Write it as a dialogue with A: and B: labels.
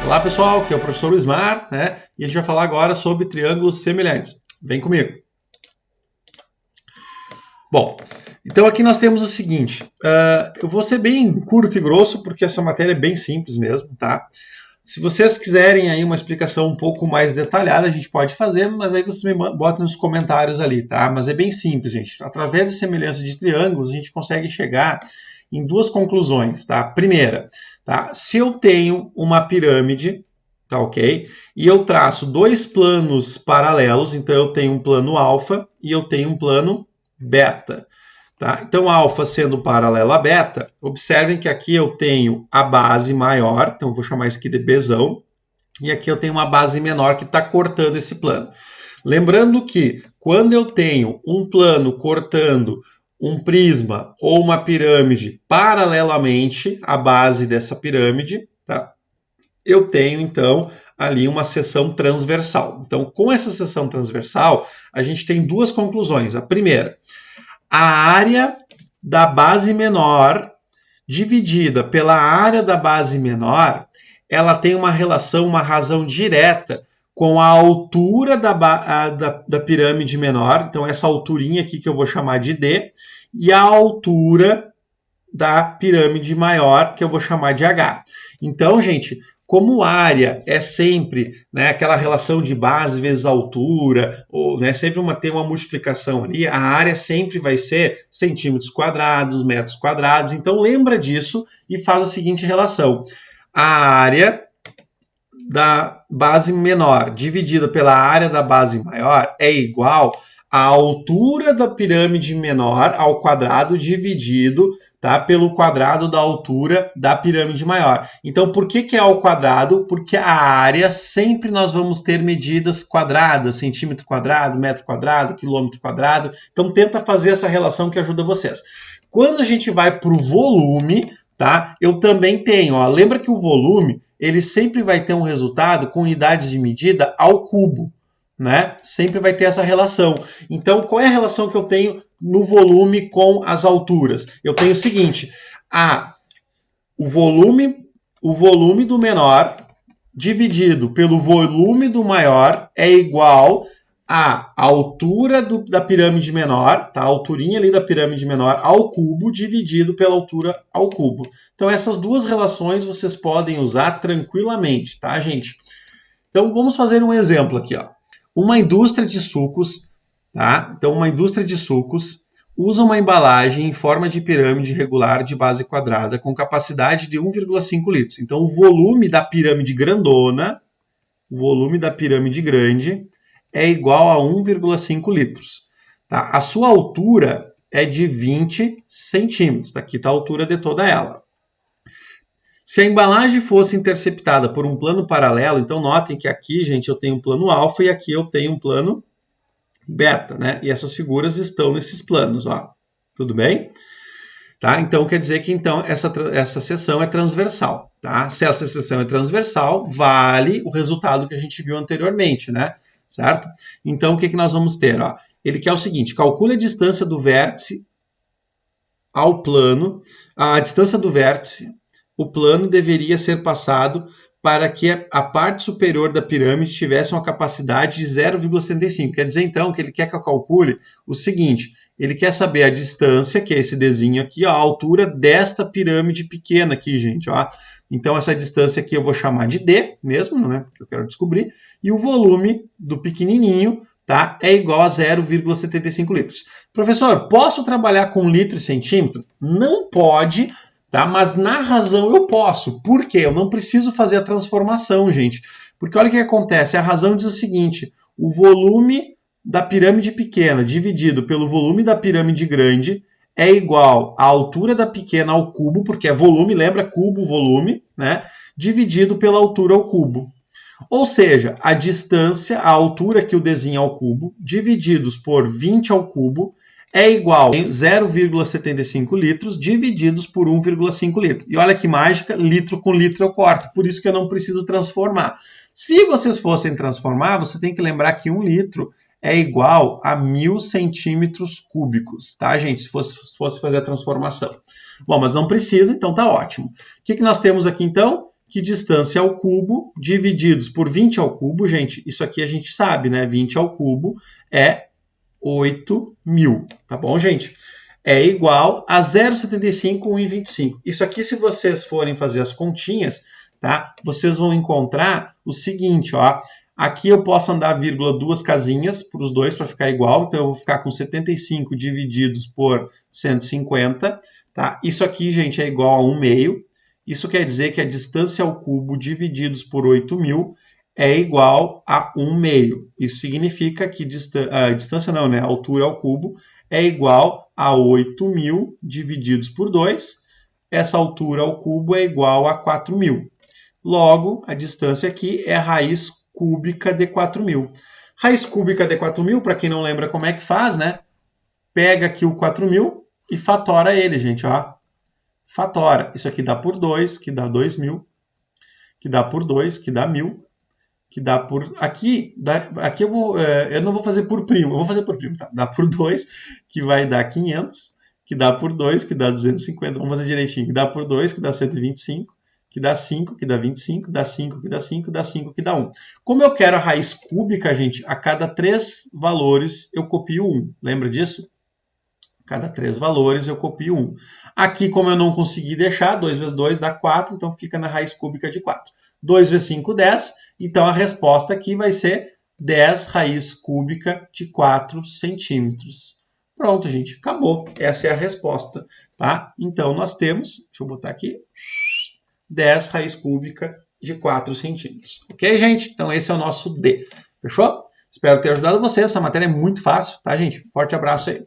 A: Olá pessoal, aqui é o professor Luismar, né? E a gente vai falar agora sobre triângulos semelhantes. Vem comigo. Bom, então aqui nós temos o seguinte, eu vou ser bem curto e grosso porque essa matéria é bem simples mesmo, tá? Se vocês quiserem aí uma explicação um pouco mais detalhada, a gente pode fazer, mas aí vocês me botam nos comentários ali, tá? Mas é bem simples, gente. Através da semelhança de triângulos, a gente consegue chegar em duas conclusões, tá? Primeira, tá? Se eu tenho uma pirâmide, tá ok? E eu traço dois planos paralelos, então eu tenho um plano alfa e eu tenho um plano beta. Tá? Então, alfa sendo paralelo a beta, observem que aqui eu tenho a base maior, então eu vou chamar isso aqui de Bzão, e aqui eu tenho uma base menor que está cortando esse plano. Lembrando que quando eu tenho um plano cortando um prisma ou uma pirâmide paralelamente à base dessa pirâmide, tá? Eu tenho então ali uma seção transversal. Então, com essa seção transversal, a gente tem duas conclusões. A primeira, a área da base menor dividida pela área da base menor, ela tem uma relação, uma razão direta com a altura da pirâmide menor, então essa alturinha aqui que eu vou chamar de D, e a altura da pirâmide maior, que eu vou chamar de H. Então, gente, como área é sempre, né, aquela relação de base vezes altura, ou, né, sempre tem uma multiplicação ali, a área sempre vai ser centímetros quadrados, metros quadrados. Então lembra disso e faz a seguinte relação. A área da base menor dividida pela área da base maior é igual à altura da pirâmide menor ao quadrado dividido, tá, pelo quadrado da altura da pirâmide maior. Então, por que é ao quadrado? Porque a área sempre nós vamos ter medidas quadradas, centímetro quadrado, metro quadrado, quilômetro quadrado. Então, tenta fazer essa relação que ajuda vocês. Quando a gente vai para o volume, tá, eu também tenho, ó, lembra que o volume, ele sempre vai ter um resultado com unidades de medida ao cubo, né? Sempre vai ter essa relação. Então, qual é a relação que eu tenho no volume com as alturas? Eu tenho o seguinte, o volume do menor dividido pelo volume do maior é igual à altura da pirâmide menor, tá? A alturinha ali da pirâmide menor ao cubo dividido pela altura ao cubo. Então, essas duas relações vocês podem usar tranquilamente, tá, gente? Então, vamos fazer um exemplo aqui, ó. Uma indústria de sucos, tá? Então, uma indústria de sucos usa uma embalagem em forma de pirâmide regular de base quadrada com capacidade de 1,5 litros. Então, o volume da pirâmide grandona, o volume da pirâmide grande, é igual a 1,5 litros. Tá? A sua altura é de 20 centímetros. Aqui está a altura de toda ela. Se a embalagem fosse interceptada por um plano paralelo, então notem que aqui, gente, eu tenho um plano alfa e aqui eu tenho um plano beta, né? E essas figuras estão nesses planos, ó. Tudo bem? Tá? Então, quer dizer que então, essa seção é transversal, tá? Se essa seção é transversal, vale o resultado que a gente viu anteriormente, né? Certo? Então, o que nós vamos ter? Ó? Ele quer o seguinte, calcule a distância do vértice ao plano, a distância do vértice, o plano deveria ser passado para que a parte superior da pirâmide tivesse uma capacidade de 0,75. Quer dizer, então, que ele quer que eu calcule o seguinte, ele quer saber a distância, que é esse Dzinho aqui, ó, a altura desta pirâmide pequena aqui, gente, ó. Então, essa distância aqui eu vou chamar de D mesmo, né, porque eu quero descobrir, e o volume do pequenininho, tá, é igual a 0,75 litros. Professor, posso trabalhar com litro e centímetro? Não pode, tá? Mas na razão eu posso. Por quê? Eu não preciso fazer a transformação, gente. Porque olha o que acontece. A razão diz o seguinte, o volume da pirâmide pequena dividido pelo volume da pirâmide grande é igual à altura da pequena ao cubo, porque é volume, lembra? Cubo, volume, né? Dividido pela altura ao cubo. Ou seja, a distância, a altura que o Dzinho ao cubo, divididos por 20 ao cubo, é igual a 0,75 litros divididos por 1,5 litro. E olha que mágica, litro com litro eu corto, por isso que eu não preciso transformar. Se vocês fossem transformar, vocês têm que lembrar que 1 litro é igual a 1000 centímetros cúbicos, tá, gente? Se fosse fazer a transformação. Bom, mas não precisa, então tá ótimo. O que nós temos aqui, então? que distância ao cubo divididos por 20 ao cubo, gente, isso aqui a gente sabe, né? 20 ao cubo é 8.000, tá bom, gente? É igual a 0,75, 1,25. Isso aqui, se vocês forem fazer as continhas, tá? Vocês vão encontrar o seguinte, ó. Aqui eu posso andar vírgula 2 casinhas para os dois para ficar igual, então eu vou ficar com 75 divididos por 150, tá? Isso aqui, gente, é igual a 1/2. Isso quer dizer que a distância ao cubo divididos por 8.000 é igual a 1/2. Isso significa que distância não, né? A altura ao cubo é igual a 8.000 divididos por 2. Essa altura ao cubo é igual a 4.000. Logo, a distância aqui é a raiz cúbica de 4.000. Raiz cúbica de 4.000, para quem não lembra como é que faz, né? Pega aqui o 4.000 e fatora ele, gente, ó. Fatora. Isso aqui dá por 2, que dá 2.000. Que dá por 2, que dá 1.000. Que dá por... Aqui eu não vou fazer por primo, eu vou fazer por primo, tá? Dá por 2, que vai dar 500. Que dá por 2, que dá 250. Vamos fazer direitinho. Que dá por 2, que dá 125. Que dá 5, que dá 25. Dá 5, que dá 5. Dá 5, que dá 1. Como eu quero a raiz cúbica, gente, a cada 3 valores eu copio 1. Lembra disso? Cada 3 valores eu copio 1. Aqui, como eu não consegui deixar, 2 vezes 2 dá 4, então fica na raiz cúbica de 4. 2 vezes 5, 10. Então, a resposta aqui vai ser 10 raiz cúbica de 4 centímetros. Pronto, gente. Acabou. Essa é a resposta, tá? Então, nós temos, deixa eu botar aqui, 10 raiz cúbica de 4 centímetros. Ok, gente? Então, esse é o nosso D. Fechou? Espero ter ajudado você. Essa matéria é muito fácil, tá, gente? Forte abraço aí.